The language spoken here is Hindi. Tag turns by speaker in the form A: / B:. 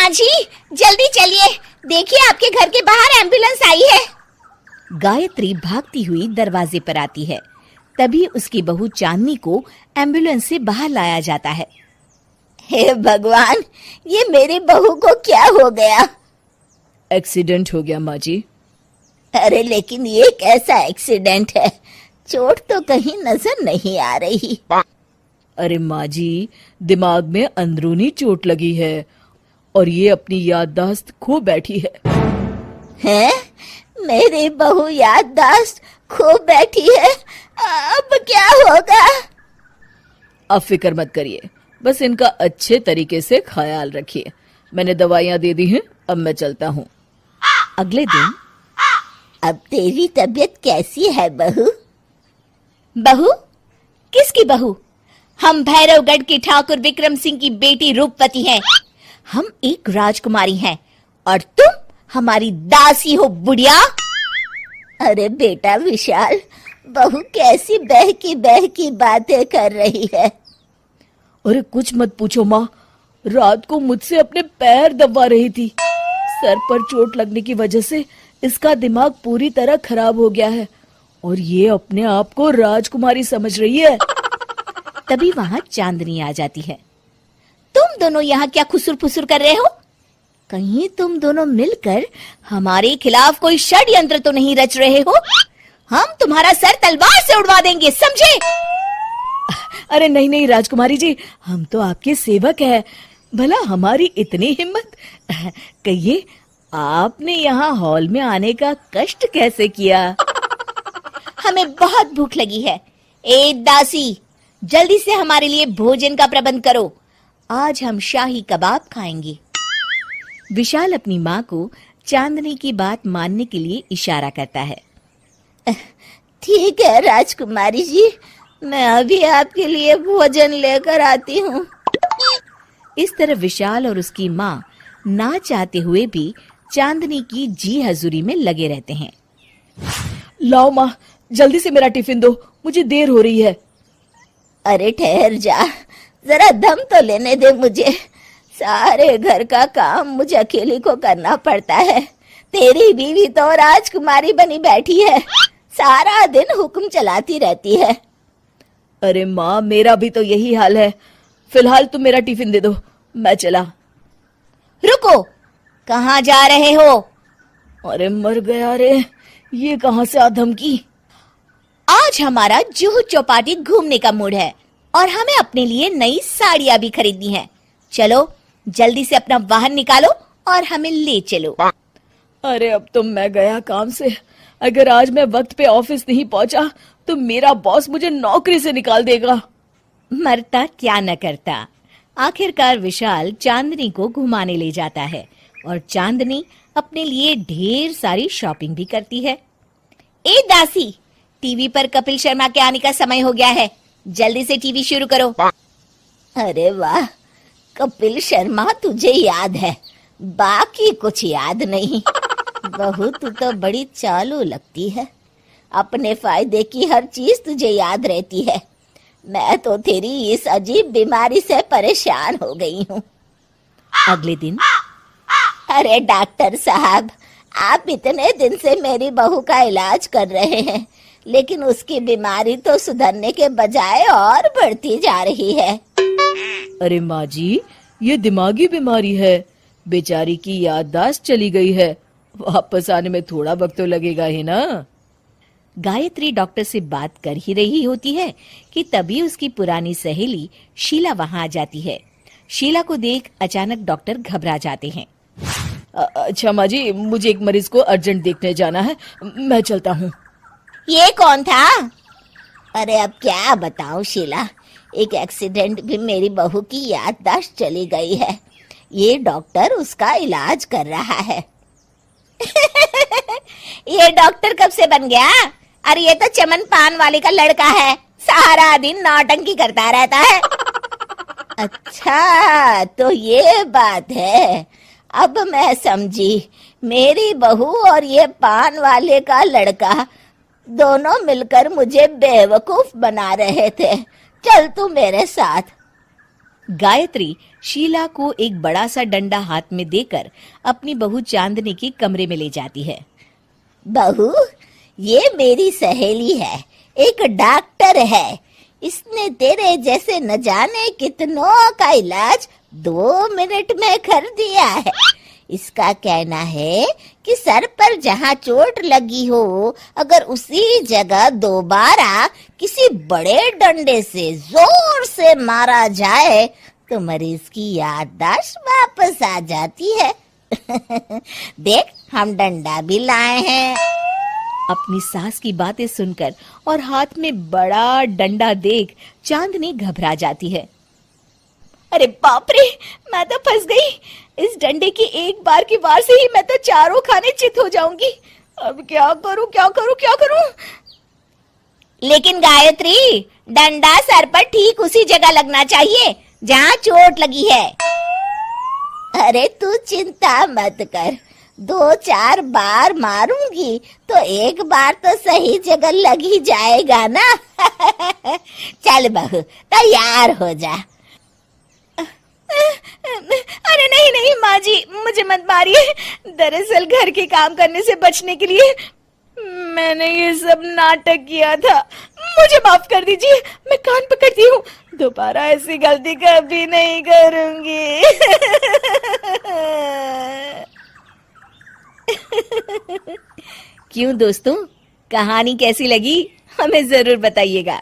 A: माँ जी जल्दी चलिए, देखिए आपके घर के बाहर एम्बुलेंस आई है।
B: गायत्री भागती हुई दरवाजे पर आती है। तभी उसकी बहू चांदनी को एम्बुलेंस से बाहर लाया जाता है।
A: हे भगवान, ये मेरी बहू को क्या हो गया?
C: एक्सीडेंट हो गया माँ जी।
A: अरे लेकिन ये कैसा एक्सीडेंट है? चोट तो कहीं नजर नहीं आ रही।
C: अरे माँ जी, दिमाग में अंदरूनी चोट लगी है और ये अपनी याददाश्त खो बैठी है।
A: हैं? मेरी बहू याददाश्त खो बैठी है, अब क्या होगा?
C: अब फिक्र मत करिए, बस इनका अच्छे तरीके से ख्याल रखिए। मैंने दवाइयाँ दे दी हैं, अब मैं चलता हूँ।
B: अगले दिन
A: अब तेरी तबीयत कैसी है बहू?
B: बहू? किसकी बहू? हम भैरवगढ़ के ठाकुर विक्रम सिंह की बेटी रूपवती हैं। हम एक राजकुमारी हैं और तुम हमारी दासी हो बुढ़िया।
A: अरे बेटा विशाल, बहू कैसी बहकी बातें कर रही है।
C: अरे कुछ मत पूछो माँ, रात को मुझसे अपने पैर दबा रही थी। सर पर चोट लगने की वजह से इसका दिमाग पूरी तरह खराब हो गया है और ये अपने आप को राजकुमारी समझ रही है।
B: तभी वहां चांदनी आ जाती है। तुम दोनों यहाँ क्या खुसुर फुसुर कर रहे हो? कहीं तुम दोनों मिलकर हमारे खिलाफ कोई षड्यंत्र तो नहीं रच रहे हो? हम तुम्हारा सर तलवार से उड़वा देंगे, समझे?
C: अरे नहीं नहीं राजकुमारी जी, हम तो आपके सेवक हैं। भला हमारी इतनी हिम्मत। कहिए, आपने यहाँ हॉल में आने का कष्ट कैसे किया?
B: हमें बहुत भूख लगी है। ए दासी, जल्दी से हमारे लिए भोजन का प्रबंध करो। आज हम शाही कबाब खाएंगे। विशाल अपनी माँ को चांदनी की बात मानने के लिए इशारा करता है।
A: ठीक है राजकुमारी जी, मैं अभी आपके लिए भोजन लेकर आती हूँ।
B: इस तरह विशाल और उसकी माँ ना चाहते हुए भी चांदनी की जी हजूरी में लगे रहते हैं।
C: लाओ माँ, जल्दी से मेरा टिफिन दो, मुझे देर हो रही है।
A: अरे ठहर जा, जरा दम तो लेने दे मुझे। सारे घर का काम मुझे अकेली को करना पड़ता है। तेरी बीवी तो राजकुमारी बनी बैठी है, सारा दिन हुक्म चलाती रहती है।
C: अरे माँ, मेरा भी तो यही हाल है। फिलहाल तुम मेरा टिफिन दे दो, मैं चला।
B: रुको, कहाँ जा रहे हो?
C: अरे मर गया रे, ये कहाँ से आ धमकी?
B: आज हमारा जुहू चौपाटी घूमने का मूड है और हमें अपने लिए नई साड़ियाँ भी खरीदनी है। चलो जल्दी से अपना वाहन निकालो और हमें ले चलो।
C: अरे अब तो मैं गया काम से। अगर आज मैं वक्त पे ऑफिस नहीं पहुंचा तो मेरा बॉस मुझे नौकरी से निकाल देगा।
B: मरता क्या न करता। आखिरकार विशाल चांदनी को घुमाने ले जाता है और चांदनी अपने लिए ढेर सारी शॉपिंग भी करती है। ए दासी, टीवी पर कपिल शर्मा के आने का समय हो गया है, जल्दी से टीवी शुरू करो।
A: अरे वाह, कपिल शर्मा तुझे याद है, बाकी कुछ याद नहीं। बहू तू तो बड़ी चालू लगती है, अपने फायदे की हर चीज तुझे याद रहती है। मैं तो तेरी इस अजीब बीमारी से परेशान हो गई हूँ।
B: अगले दिन,
A: अरे डॉक्टर साहब, आप इतने दिन से मेरी बहू का इलाज कर रहे हैं, लेकिन उसकी बीमारी तो सुधरने के बजाय और बढ़ती जा रही है।
C: अरे माँ जी, ये दिमागी बीमारी है। बेचारी की याददाश्त चली गई है, वापस आने में थोड़ा वक्त तो लगेगा ही ना।
B: गायत्री डॉक्टर से बात कर ही रही होती है कि तभी उसकी पुरानी सहेली शीला वहां आ जाती है। शीला को देख अचानक डॉक्टर घबरा जाते हैं।
C: अच्छा माँ जी, मुझे एक मरीज को अर्जेंट देखने जाना है, मैं चलता हूँ।
A: ये कौन था? अरे अब क्या बताऊं शीला, एक एक्सीडेंट भी मेरी बहू की याददाश्त चली गई है। ये डॉक्टर उसका इलाज कर रहा है। ये डॉक्टर कब से बन गया? अरे ये तो चमन पान वाले का लड़का है, सारा दिन नौटंकी करता रहता है। अच्छा तो ये बात है, अब मैं समझी। मेरी बहू और ये पान वाले का लड़का दोनों मिलकर मुझे बेवकूफ बना रहे थे। चल तू मेरे साथ।
B: गायत्री शीला को एक बड़ा सा डंडा हाथ में देकर अपनी बहू चांदनी के कमरे में ले जाती है।
A: बहू, ये मेरी सहेली है, एक डॉक्टर है। इसने तेरे जैसे न जाने कितनों का इलाज 2 मिनट में कर दिया है। इसका कहना है कि सर पर जहाँ चोट लगी हो, अगर उसी जगह दोबारा किसी बड़े डंडे से जोर से मारा जाए तो मरीज की याददाश्त वापस आ जाती है। देख, हम डंडा भी लाए हैं।
B: अपनी सास की बातें सुनकर और हाथ में बड़ा डंडा देख चांदनी घबरा जाती है। अरे बाप रे, मैं तो फंस गई। इस डंडे की एक बार की वार से ही मैं तो चारों खाने चित हो जाऊंगी। अब क्या करूं, क्या करूं, क्या करूं?
A: लेकिन गायत्री, डंडा सर पर ठीक उसी जगह लगना चाहिए जहाँ चोट लगी है। अरे तू चिंता मत कर, 2-4 बार मारूंगी तो एक बार तो सही जगह लग ही जाएगा ना। चल बहू, तैयार हो जा।
B: अरे नहीं नहीं माँ जी, मुझे मत मारिए। दरअसल घर के काम करने से बचने के लिए मैंने ये सब नाटक किया था। मुझे माफ कर दीजिए, मैं कान पकड़ती हूँ। दोबारा ऐसी गलती कभी नहीं करूंगी। क्यों दोस्तों, कहानी कैसी लगी हमें जरूर बताइएगा।